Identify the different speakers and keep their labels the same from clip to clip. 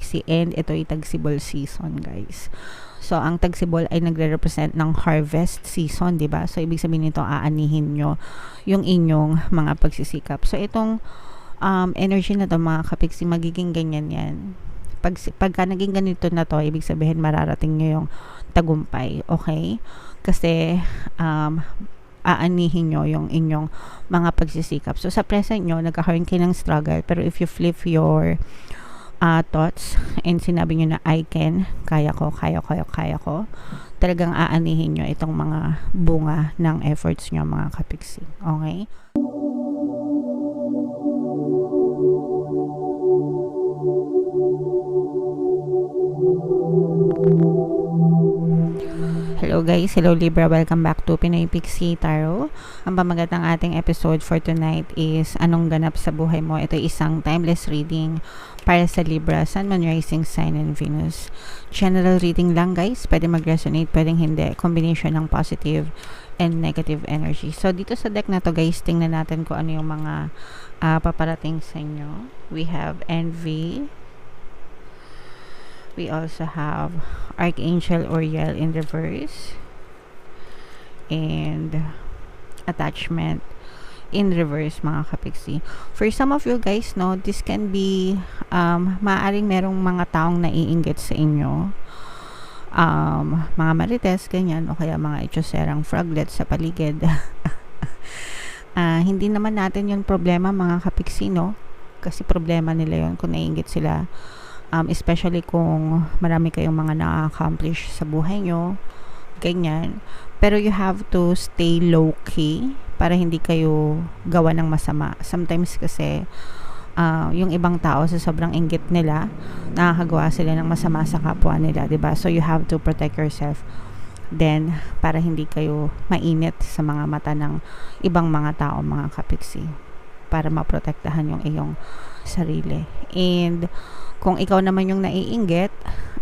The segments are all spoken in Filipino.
Speaker 1: kapiksi, and ito ay tagsibol season, guys. So, ang tagsibol ay nagre-represent ng harvest season, di ba? So, ibig sabihin nito, aanihin nyo yung inyong mga pagsisikap. So, itong energy na to, mga kapiksi, magiging ganyan yan. Pagka naging ganito na to, ibig sabihin mararating nyo yung tagumpay, okay? Kasi, aanihin nyo yung inyong mga pagsisikap. So, sa present nyo, nagkakaroon kayo ng struggle, pero if you flip your thoughts and sinabi nyo na I can, kaya ko, talagang aanihin nyo itong mga bunga ng efforts nyo, mga kapiksi. Okay? Hello guys, hello Libra, welcome back to Pinoy Pixie Tarot. Ang pamagat ng ating episode for tonight is anong ganap sa buhay mo. Ito ay isang timeless reading para sa Libra, Sun, Moon, Rising Sign, and Venus. General reading lang guys, pwede mag-resonate, pwedeng hindi. Combination ng positive and negative energy. So dito sa deck na to guys, tingnan natin kung ano yung mga paparating sa inyo. We have Envy. We also have Archangel Uriel in reverse and Attachment in reverse, mga kapiksi. For some of you guys, no, this can be maaaring merong mga taong naiinggit sa inyo, mga marites, ganyan, o kaya mga itchoserang froglet sa paligid. Hindi naman natin yun problema, mga kapiksi, no, kasi problema nila yun kung naiinggit sila. Especially kung marami kayong mga na-accomplish sa buhay nyo, ganyan. Pero you have to stay low-key para hindi kayo gawa ng masama. Sometimes kasi yung ibang tao sa sobrang inggit nila, nakakagawa sila ng masama sa kapwa nila, diba? So you have to protect yourself then para hindi kayo mainit sa mga mata ng ibang mga tao, mga kapiksi, para maprotektahan yung iyong sarili. And kung ikaw naman yung naiinggit,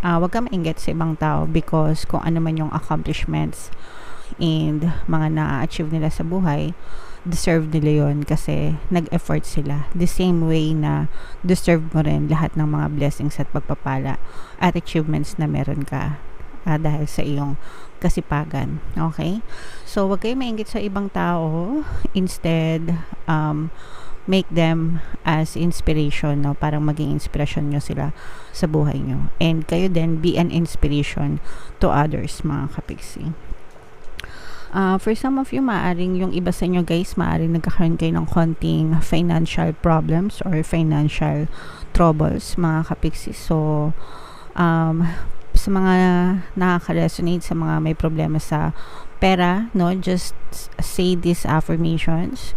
Speaker 1: wag ka mainggit sa ibang tao, because kung ano man yung accomplishments and mga na-achieve nila sa buhay, deserve nila yon kasi nag-effort sila. The same way na deserve mo rin lahat ng mga blessings at pagpapala at achievements na meron ka dahil sa iyong kasipagan. Okay? So, wag kayo mainggit sa ibang tao. Instead, make them as inspiration, no? Parang maging inspiration nyo sila sa buhay nyo. And kayo din, be an inspiration to others, mga kapiksi. For some of you, maaring yung iba sa inyo guys, maaring nagkakaroon kayo ng konting financial problems or financial troubles, mga kapiksi. So, sa mga nakaka-resonate, sa mga may problema sa pera, no, just say these affirmations.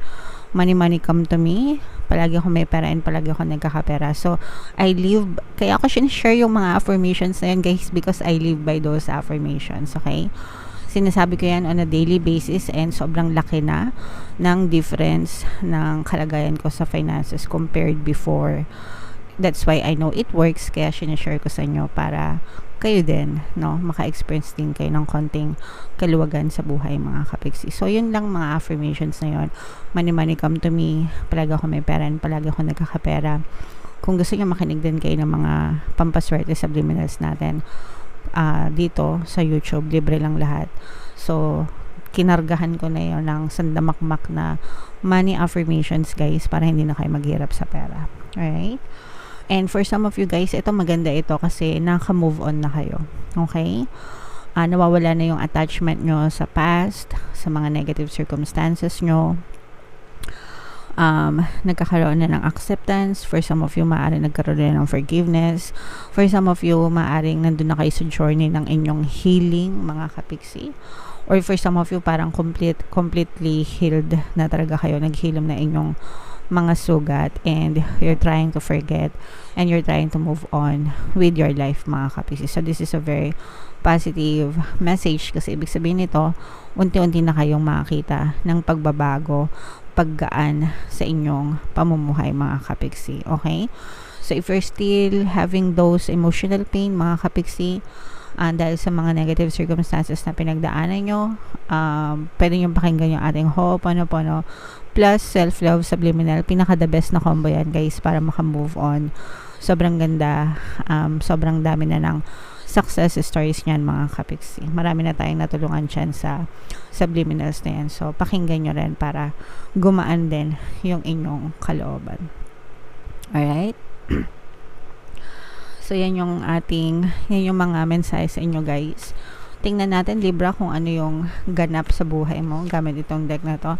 Speaker 1: Money, money come to me. Palagi ako may pera and palagi ako nagkakapera. So, kaya ako share yung mga affirmations na yun guys, because I live by those affirmations, okay? Sinasabi ko yan on a daily basis and sobrang laki na ng difference ng kalagayan ko sa finances compared before. That's why I know it works, kaya sinashare ko sa inyo para kayo din, no, maka-experience din kayo ng konting kaluwagan sa buhay, mga kapiksi. So, yun lang mga affirmations na yun. Money, money come to me. Palagi ako may pera and palagi ako nagkakapera. Kung gusto nyo makinig din kayo ng mga pampaswerte subliminals natin, dito sa YouTube, libre lang lahat. So, kinargahan ko na yun ng sandamakmak na money affirmations guys, para hindi na kayo maghirap sa pera. Alright? And for some of you guys, ito maganda ito kasi naka-move on na kayo. Okay? Nawawala na yung attachment nyo sa past, sa mga negative circumstances nyo. Nagkakaroon na ng acceptance. For some of you, maaaring nagkaroon na ng forgiveness. For some of you, maaaring nandun na kayo sa journey ng inyong healing, mga kapiksi. Or for some of you, parang completely healed na talaga kayo. Naghilom na inyong mga sugat and you're trying to forget and you're trying to move on with your life, mga kapiksi. So this is a very positive message kasi ibig sabihin nito, unti-unti na kayong makakita ng pagbabago, paggaan sa inyong pamumuhay, mga kapiksi. Okay? So if you're still having those emotional pain, mga kapiksi, dahil sa mga negative circumstances na pinagdaanan nyo, pwede nyo pakinggan yung ating Ho'oponopono plus self-love subliminal. Pinaka the best na combo yan guys para maka-move on sobrang ganda, sobrang dami na ng success stories niyan mga kapiksi. Marami na tayong natulungan dyan sa subliminals na yan. So, pakinggan nyo rin para gumaan din yung inyong kalooban. Alright? So, yan yung mga mensahe sa inyo guys. Tingnan natin, Libra, kung ano yung ganap sa buhay mo gamit itong deck na to.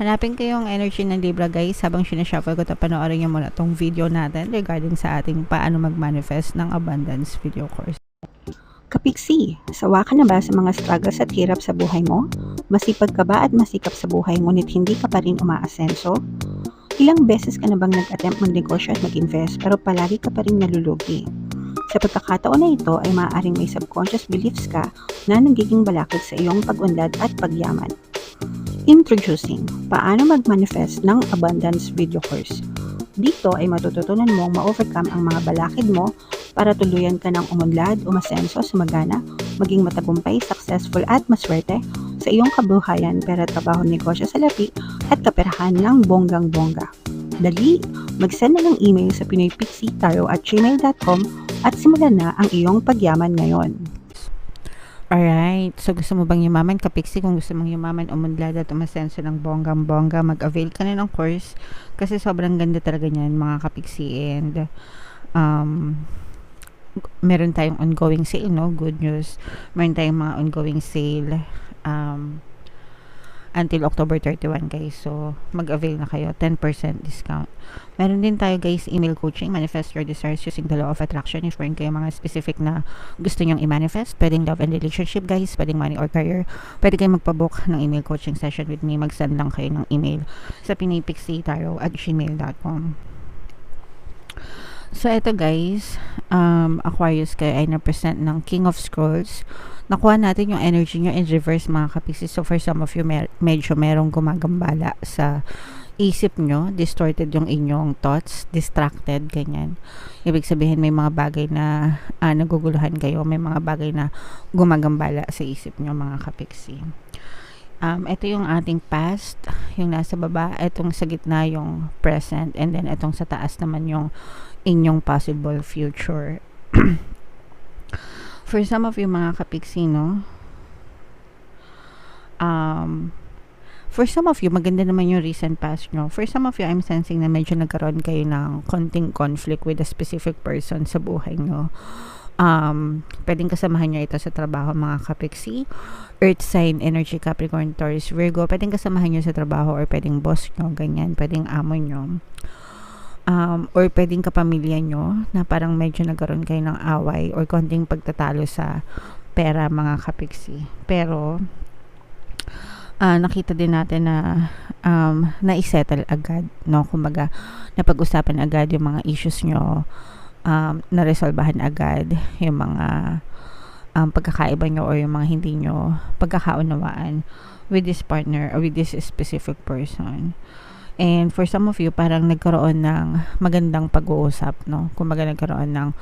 Speaker 1: Hanapin ko yung energy ng Libra guys. Habang sinashuffle ko ito, panoorin nyo muna itong video natin regarding sa ating paano mag-manifest ng abundance video course.
Speaker 2: Kapiksi, sawa ka na ba sa mga struggles at hirap sa buhay mo? Masipag ka ba at masikap sa buhay ngunit hindi ka pa rin umaasenso? Ilang beses ka na bang nag-attempt magnegosyo at mag-invest pero palagi ka pa rin nalulugi? Sa pagkakataon na ito ay maaaring may subconscious beliefs ka na nagiging balakid sa iyong pag-unlad at pagyaman. Introducing, paano mag-manifest ng abundance video course. Dito ay matututunan mong ma-overcome ang mga balakid mo para tuluyan ka ng umunlad, umasenso, sumagana, maging matagumpay, successful at maswerte sa iyong kabuhayan, pera, trabaho, negosyo, salapi at kaperahan ng bonggang-bongga. Dali, mag-send na ng email sa pinoypixitaro@gmail.com at simulan na ang iyong pagyaman ngayon.
Speaker 1: Alright, so gusto mo bang yumaman, kapiksi? Kung gusto mong yumaman, umunlad at umasenso ng bonggang-bongga, mag-avail ka na ng course kasi sobrang ganda talaga niyan mga kapiksi. And meron tayong ongoing sale, no? Good news. Meron tayong mga ongoing sale until October 31 guys. So, mag-avail na kayo. 10% discount. Meron din tayo guys, email coaching. Manifest your desires using the law of attraction. If meron kayo mga specific na gusto nyong i-manifest, pwedeng love and relationship guys, pwedeng money or career. Pwede kayo magpabook ng email coaching session with me. Mag-send lang kayo ng email sa pinoypixitaro@gmail.com. So, eto guys, Aquarius kayo ay na-present ng King of Scrolls. Nakuha natin yung energy nyo in reverse mga kapiksi. So, for some of you, medyo merong gumagambala sa isip nyo. Distorted yung inyong thoughts. Distracted, ganyan. Ibig sabihin, may mga bagay na naguguluhan kayo. May mga bagay na gumagambala sa isip nyo mga kapiksi. Ito yung ating past, yung nasa baba. Itong sa gitna yung present. And then, itong sa taas naman yung inyong possible future. For some of you mga kapiksi, no? For some of you, maganda naman yung recent past nyo. For some of you, I'm sensing na medyo nagkaroon kayo ng konting conflict with a specific person sa buhay nyo. Pwedeng kasamahan nyo ito sa trabaho mga kapiksi. Earth sign, energy, Capricorn, Taurus, Virgo. Pwedeng kasamahan nyo sa trabaho or pwedeng boss nyo, ganyan. Pwedeng amo nyo. Or pwedeng kapamilya nyo na parang medyo nagkaroon kayo ng away or konting pagtatalo sa pera mga kapiksi. Pero nakita din natin na na-settle agad, no? Kumbaga, napag-usapan agad yung mga issues nyo, naresolbahan agad yung mga pagkakaiba nyo or yung mga hindi nyo pagkakaunawaan with this partner or with this specific person. And for some of you, parang nagkaroon ng magandang pag-uusap, no? Kumbaga nagkaroon ng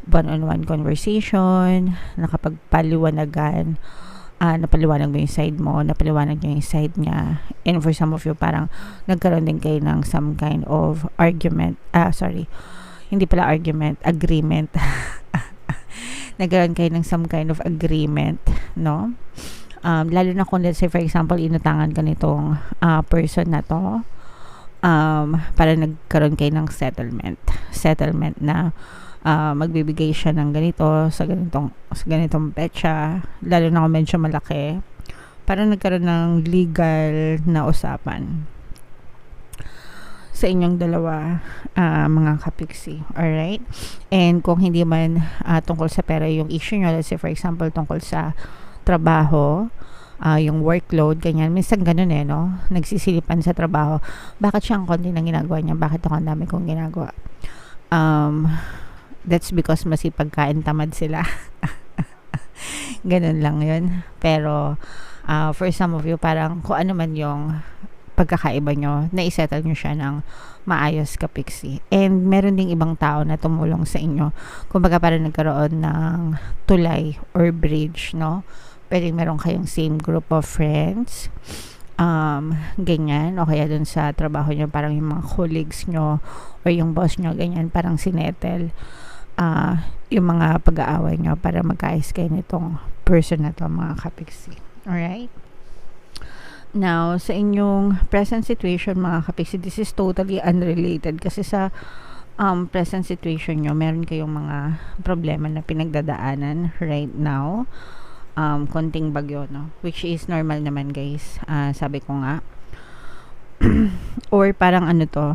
Speaker 1: one-on-one conversation, nakapagpaliwanagan, napaliwanag mo yung side mo, napaliwanag niya yung side niya. And for some of you, parang nagkaroon din kayo ng some kind of argument. Hindi pala argument, agreement. Nagkaroon kayo ng some kind of agreement, no? Lalo na kung let's say for example, inutangan ka nitong person na to, para nagkaroon kayo ng settlement na magbibigay siya ng ganito sa ganitong petsa, lalo na kung medyo malaki, para nagkaroon ng legal na usapan sa inyong dalawa mga kapiksi. Alright? And kung hindi man tungkol sa pera yung issue nyo, let's say for example tungkol sa trabaho, yung workload, ganyan. Minsan ganun no? Nagsisilipan sa trabaho. Bakit siya ang konti ng ginagawa niya? Bakit ako ang dami kong ginagawa? That's because masipag kain, tamad sila. Ganun lang yun. Pero, for some of you, parang kung ano man yung pagkakaiba nyo, na-settle nyo siya ng maayos kapiksi. And meron ding ibang tao na tumulong sa inyo. Kumbaga parang nagkaroon ng tulay or bridge, no? Pwedeng meron kayong same group of friends. ganyan, o kaya dun sa trabaho nyo, parang yung mga colleagues nyo or yung boss nyo, ganyan, parang sinetel yung mga pag-aaway nyo para magkaayos kayo nitong person na to, mga kapiksi. Alright? Now, sa inyong present situation, mga kapiksi, this is totally unrelated kasi sa present situation nyo, meron kayong mga problema na pinagdadaanan right now. Konting bagyo, no? Which is normal naman, guys. Sabi ko nga. Or parang ano to,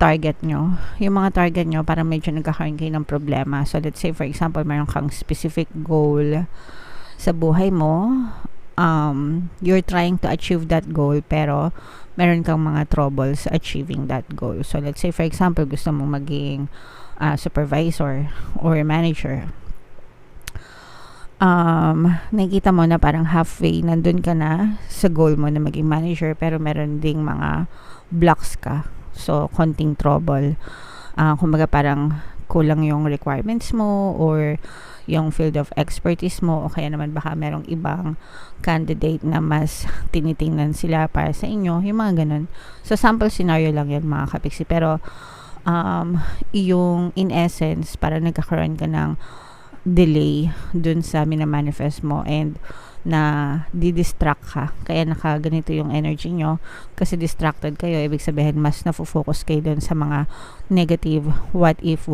Speaker 1: target nyo. Yung mga target nyo, parang medyo nagkakaroon kayo ng problema. So, let's say, for example, meron kang specific goal sa buhay mo. You're trying to achieve that goal, pero meron kang mga troubles achieving that goal. So, let's say, for example, gusto mong maging supervisor or manager. Nakikita mo na parang halfway nandun ka na sa goal mo na maging manager, pero meron ding mga blocks ka, so konting trouble. Kumbaga parang kulang yung requirements mo or yung field of expertise mo, o kaya naman baka merong ibang candidate na mas tinitingnan sila para sa inyo, yung mga ganun. So sample scenario lang yun, mga kapiksi, pero yung in essence para nagkakaroon ka ng delay dun sa minamanifest mo and na di-distract ka, kaya nakaganito yung energy nyo kasi distracted kayo. Ibig sabihin mas nafo-focus kayo dun sa mga negative what if,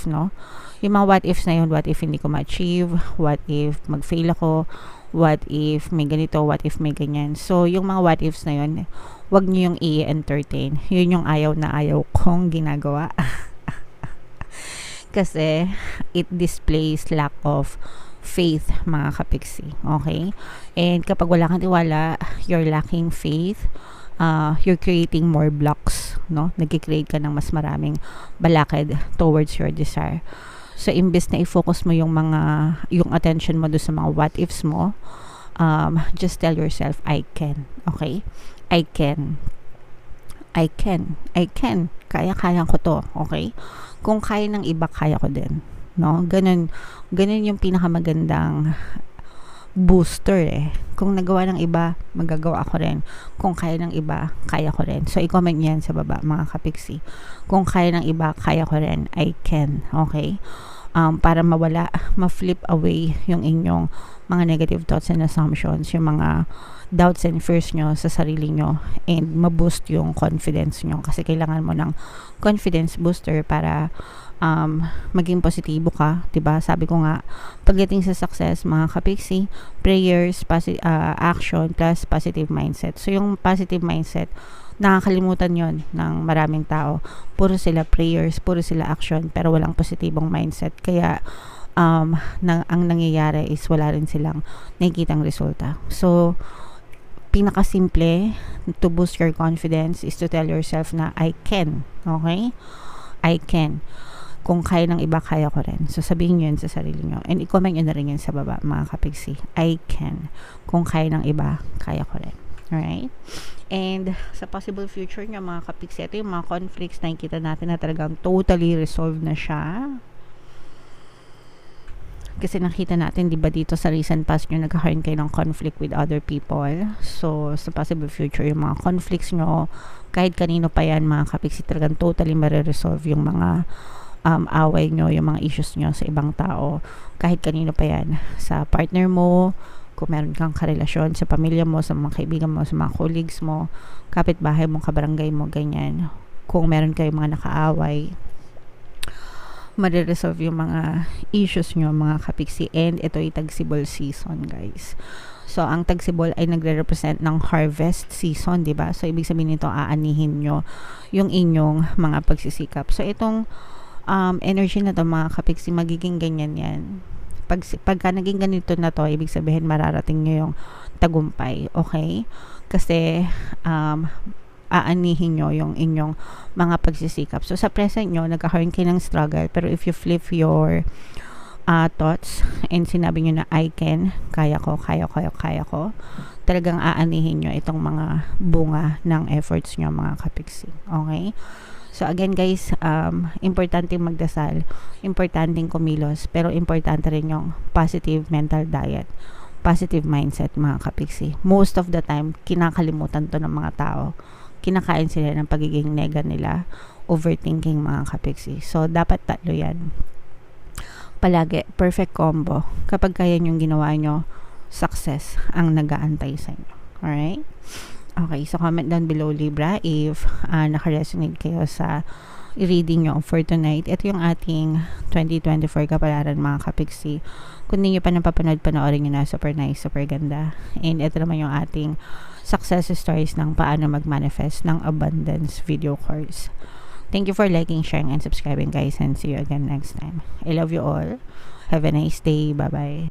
Speaker 1: no? Yung mga what ifs na yun, what if hindi ko ma-achieve, what if mag-fail ako, what if may ganito, what if may ganyan. So yung mga what ifs na yun, wag nyo yung i-entertain. Yun yung ayaw na ayaw kong ginagawa. Kasi it displays lack of faith, mga kapiksi. Okay? And kapag wala kang tiwala, you're lacking faith, you're creating more blocks, no? Nag-create ka ng mas maraming balakid towards your desire. So imbes na i-focus mo yung attention mo doon sa mga what ifs mo, just tell yourself, I can. Okay? I can. Kaya ko to. Okay? Kung kaya ng iba, kaya ko din. No? Ganun yung pinakamagandang booster eh. Kung nagawa ng iba, magagawa ko rin. Kung kaya ng iba, kaya ko rin. So, i-comment yan sa baba, mga kapiksi. Kung kaya ng iba, kaya ko rin. I can. Okay? Para ma-flip away yung inyong mga negative thoughts and assumptions, yung mga doubts and fears nyo sa sarili nyo, and ma-boost yung confidence nyo kasi kailangan mo ng confidence booster para maging positibo ka, 'di ba? Sabi ko nga, pagdating sa success, mga kapiksi, prayers, action plus positive mindset. So yung positive mindset, nakakalimutan yon ng maraming tao. Puro sila prayers, puro sila action, pero walang positibong mindset. Kaya ang nangyayari is wala rin silang nakikitang resulta. So pinakasimple to boost your confidence is to tell yourself na I can. Okay? I can. Kung kaya ng iba, kaya ko rin. So sabihin nyo yun sa sarili nyo. And i-comment nyo na rin yun sa baba, mga kapiksi. I can. Kung kaya ng iba, kaya ko rin. Alright? And sa possible future nyo, mga kapiksi, ito yung mga conflicts na nakikita natin na talagang totally resolved na siya. Kasi nakita natin, di ba, dito sa recent past nyo, nagkakaroon kayo ng conflict with other people. So, sa possible future, yung mga conflicts nyo, kahit kanino pa yan, mga kapiksi, talagang totally mariresolve yung mga away nyo, yung mga issues nyo sa ibang tao. Kahit kanino pa yan. Sa partner mo, kung meron kang karelasyon, sa pamilya mo, sa mga kaibigan mo, sa mga colleagues mo, kapitbahay mo, kabarangay mo, ganyan. Kung meron kayong mga nakaaway, mariresolve yung mga issues nyo, mga kapiksi. And ito ay tagsibol season, guys. So ang tagsibol ay nagre-represent ng harvest season, di ba? So ibig sabihin nito, aanihin nyo yung inyong mga pagsisikap. So itong energy na to, mga kapiksi, magiging ganyan yan. Pagka naging ganito na to, ibig sabihin mararating nyo yung tagumpay. Okay? Kasi aanihin nyo yung inyong mga pagsisikap. So, sa present nyo, nagkakaroon kayo ng struggle. Pero if you flip your thoughts and sinabi nyo na I can, kaya ko, talagang aanihin nyo itong mga bunga ng efforts nyo, mga kapiksi. Okay? So, again, guys, importante magdasal, importante kumilos, pero importante rin yung positive mental diet. positive mindset, mga kapiksi. Most of the time, kinakalimutan to ng mga tao. Kinakain sila ng pagiging nega nila, overthinking, mga kapiksi. So, dapat tatlo yan. Palagi, perfect combo. Kapag kaya yung ginawa nyo, success ang nag-aantay sa inyo. Alright? Okay, so comment down below, Libra, if naka-resonate kayo sa reading nyo for tonight. Ito yung ating 2024 kapalaran, mga kapiksi. Kung hindi nyo pa napapanood, panoorin nyo na. Super nice, super ganda. And ito naman yung ating success stories ng paano mag-manifest ng abundance video course. Thank you for liking, sharing, and subscribing, guys, and see you again next time. I love you all. Have a nice day. Bye-bye.